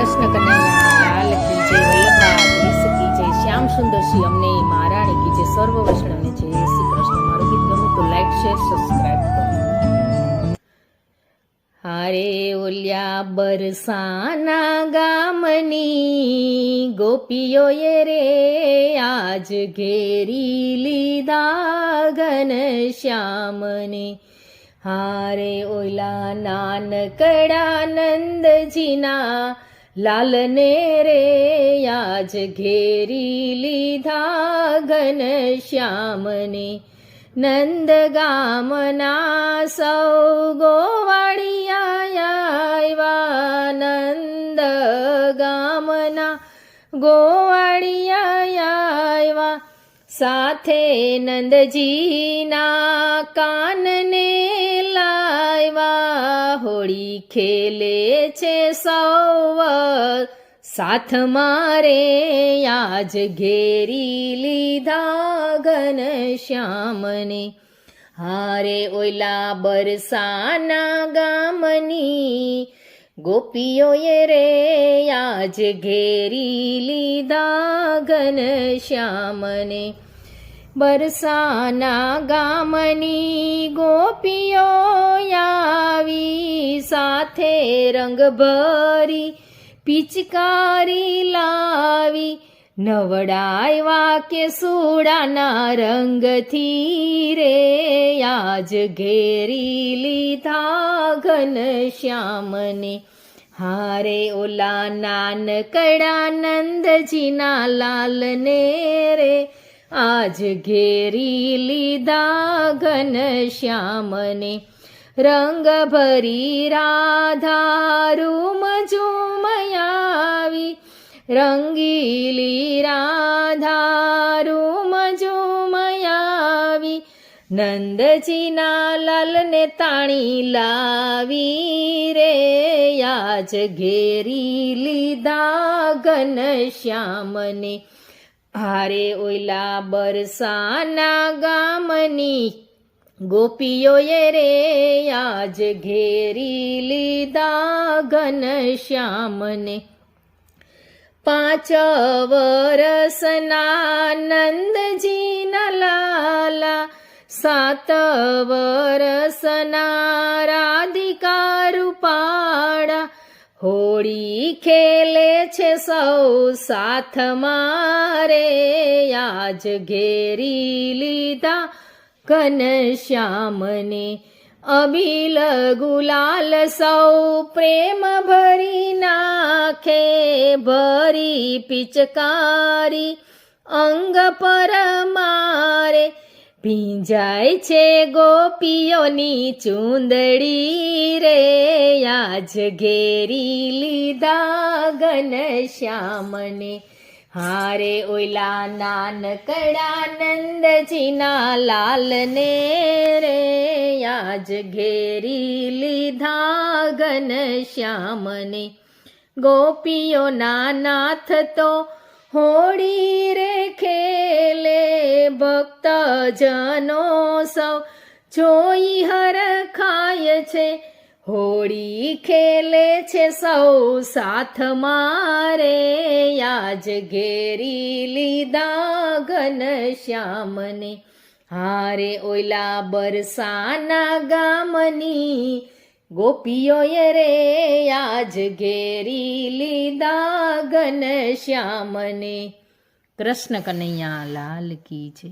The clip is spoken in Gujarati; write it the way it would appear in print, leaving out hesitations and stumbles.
કૃષ્ણ કનૈયા લાલ કી જય, વલ્લભનાથ કી જય, શ્યામ સુંદર શ્રી અમને મહારાણી કી જય, સર્વ વૈષ્ણવને જય શ્રી કૃષ્ણ। મારું ગીત ગમે તો લાઈક શેર સબસ્ક્રાઇબ કરો। હારે ઓલ્યા બરસાના ગામની ગોપીઓએ રે આજ ઘેરી લીધા ઘનશ્યામને। હારે ઓલા નાનકડા નંદજીના લાલને રે આજ ઘેરી લીધા ઘનશ્યામને। નંદ ગામના સૌ ગોવાળિયા આવ્યા, નંદ ગામના ગોવાળિયા આવ્યા, સાથે નંદજીના કાનને લાવ્યા। હોળી ખેલે છે સૌ સાથ મારે આજ ઘેરી લીધા ઘનશ્યામને। હારે ઓલા બરસાના ગામની ગોપીઓએ રે આજ ઘેરી લીધા ઘનશ્યામને। બરસાના ગામની ગોપીઓ આવી, સાથે રંગ ભરી પિચકારી લાવી, નવડાવ્યા કે સુડાના રંગથી રે આજ ઘેરી લીધા ઘનશ્યામને। હારે ઓલા નાનકડા નંદજીના લાલને રે આજ ઘેરી લીધા ઘનશ્યામને। રંગ ભરી રાધા રૂમ ઝુમયાવી, રંગીલી રાધા રૂમ ઝુમયાવી, નંદજીના લાલને તાણી લાવી રે આજ ઘેરી લીધા ઘનશ્યામને। હારે ઓલા બરસાના ગામની ગોપીઓએ રે આજ ઘેરી લીધા ઘનશ્યામને। 5 વરસના નંદજીના લાલા, 7 વરસના રાધિકા રૂપાળા, હોળી ખેલે છે સૌ સાથ મારે આજ ઘેરી લીધા ઘનશ્યામને। અબીલ ગુલાલ સૌ પ્રેમ ભરી નાખે, ભરી પિચકારી અંગ પર મારે, ભીંજાય છે ગોપીઓની ચૂંદડી રે આજ ઘેરી લીધા ઘનશ્યામને। હારે ઓલા નાનકડા નંદજીના લાલને રે આજ ઘેરી લીધા ઘનશ્યામને। ગોપીઓના નાથ તો હોળી રે ખેલે, ભક્તજનો સૌ જોઈ હરખાય છે, હોળી ખેલે છે સૌ સાથ મારે આજ ઘેરી લીધા ઘનશ્યામને। હારે ઓલા બરસાના ગામની ગોપીઓએ રે આજ ઘેરી લીધા ઘનશ્યામને। કૃષ્ણ કનૈયા લાલ કી જય।